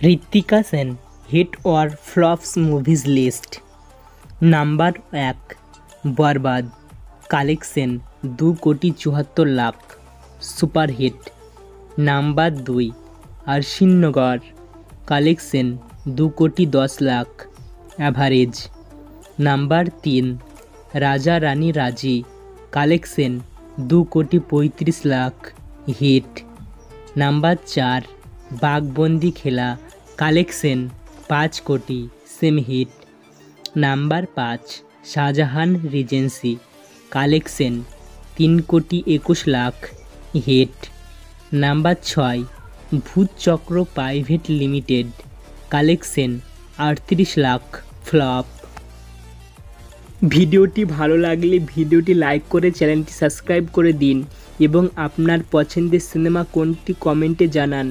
Ritwika Sen hit और flops movies list. Number 1 Borbaad, collection 2,74,00,000 superhit. Number 2 Arshinagar, collection 2,10,00,000 average. Number 3 Raja রানী রাজি, collection 2,35,00,000 hit. Number 4 বাঘবন্দি খেলা, collection 5 crore semi hit. Number 5 Shahjahan regency, collection 3,21,00,000 hit. Number 6 Bhootchakra private limited, collection 38,00,000 flop. ভিডিওটি ভালো লাগলে ভিডিওটি like করে চ্যানেলটি সাবস্ক্রাইব করে দিন এবং আপনার পছন্দের সিনেমা কোনটি কমেন্টে জানান।